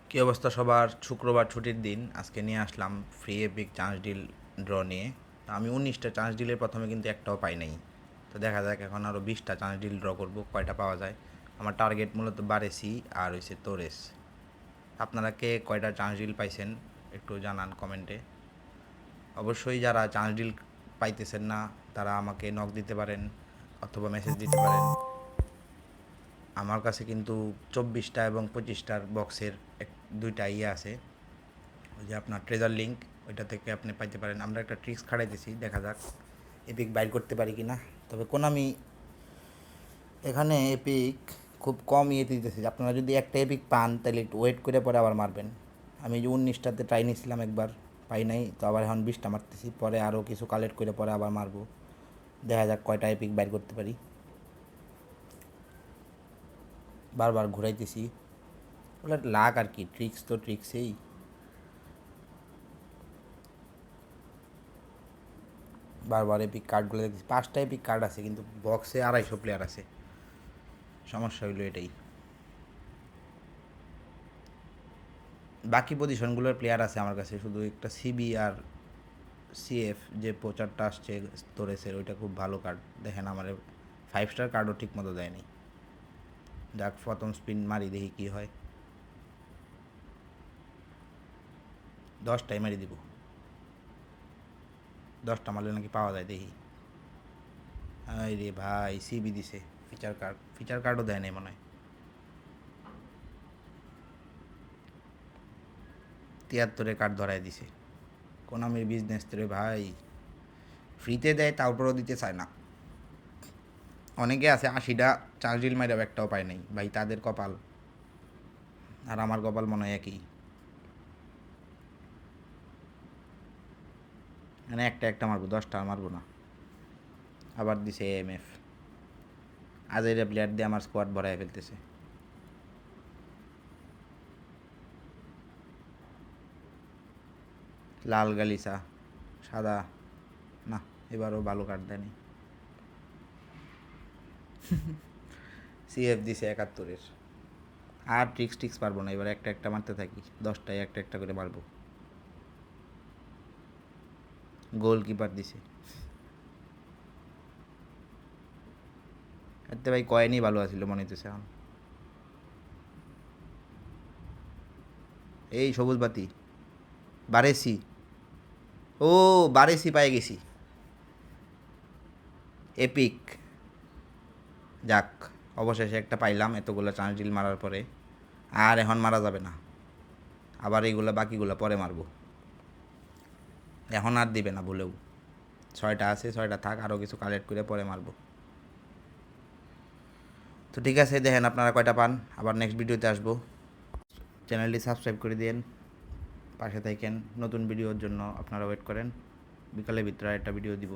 কী অবস্থা সবার? শুক্রবার ছুটির দিন, আজকে নিয়ে আসলাম free epic chance deal draw নিয়ে। তো আমি 19টা চান্স ডিলের প্রথমে কিন্তু একটাও পাই নাই। তো দেখা যাক এখন আরও 20টা চান্স ডিল ড্র করবো, কয়টা পাওয়া যায়। আমার টার্গেট মূলত বারেসি আর হয়েছে তোরেস। আপনারা কে কয়টা চান্স ডিল পাইছেন একটু জানান কমেন্টে। অবশ্যই যারা চান্স ডিল পাইতেছেন না তারা আমাকে নক দিতে পারেন অথবা মেসেজ দিতে পারেন। আমার কাছে কিন্তু 24টা এবং 25টার বক্সের দুইটা আছে, ওই যে আপনার ট্রেজার লিঙ্ক, ওইটা থেকে আপনি পাইতে পারেন। আমরা একটা ট্রিক্স খাটাইতেছি, দেখা যাক এপিক বাইর করতে পারি কি না। তবে আমি এখানে এপিক খুব কম দিতেছি। আপনারা যদি একটা এপিক পান তাহলে একটু ওয়েট করে পরে আবার মারবেন। আমি যে 19টাতে ট্রাই নিয়েছিলাম একবার, পাই নাই, তো আবার এখন 20টা মারতেছি, পরে আরও কিছু কালেক্ট করে পরে আবার মারবো। দেখা যাক কয়টা এপিক বাইর করতে পারি। বারবার ঘুরাইতেছি, ওটা লাক আর কি, ট্রিক্স তো ট্রিক্সেই। বারবার এপিক কার্ডগুলো দেখছি, 5টা এপিক কার্ড আছে কিন্তু বক্সে 250 প্লেয়ার আছে। সমস্যা হইলো এটাই। বাকি পজিশনগুলোর প্লেয়ার আছে আমার কাছে, শুধু একটা সিবি আর সিএফ যে প্রচারটা আসছে স্টোরেজের, ওইটা খুব ভালো কার্ড। দেখেন আমার 5 স্টার কার্ডও ঠিক মতো দেয়নি। যাক, প্রথম স্পিন মারি, দেখি কী হয়। 10টাই মারি দিব, 10টা মারলে নাকি পাওয়া যায়, দেখি। আরে রে ভাই, সিবি দিছে, ফিচার কার্ডও দেয় নাই মনে হয়। 73-এ কার্ড ধরাই দিছে। কোনামির বিজনেস তো রে ভাই, ফ্রিতে দেয় তারপরেও দিতে চায় না। অনেকে আছে 80টা চার্জ ডিল মাইরাও একটাও পায় নাই ভাই, তাদের কপাল আর আমার কপাল মনে হয় একই। মানে একটা একটা মারবো, 10টা মারবো না। আবার দিছে এএমএফ, আজ এটা প্লেয়ার দিয়ে আমার স্কোয়াড ভরাই ফেলতেছে। লাল গালিসা, সাদা, না এবারও ভালো কার্ড দেয়নি। সিএফ দিছে 71-এর। আর ট্রিক্স পারবো না, এবার একটা একটা মারতে থাকি, 10টায় একটা একটা করে মারবো। গোলকিপার দিছে, এতে ভাই কয়েনই ভালো আছিল মনে হইতেছে এখন। এই সবুজ বাতি, বারেসি, ও বারেসি পাই গেছি, এপিক। যাক, অবশেষে একটা পাইলাম এতগুলো চান্স ডিল মারার পরে। আর এখন মারা যাবে না, আবার এইগুলো বাকিগুলো পরে মারবো। এখন আর দিবে না ভুলেও। 6টা আছে, 6টা থাক, আরও কিছু কালেক্ট করে পরে মারবো। তো ঠিক আছে, দেখেন আপনারা কয়টা পান, আবার নেক্সট ভিডিওতে আসবো। চ্যানেলটি সাবস্ক্রাইব করে দিন, পাশে থাকেন। নতুন ভিডিওর জন্য আপনারা ওয়েট করেন, বিকালের ভিতরে একটা ভিডিও দিব।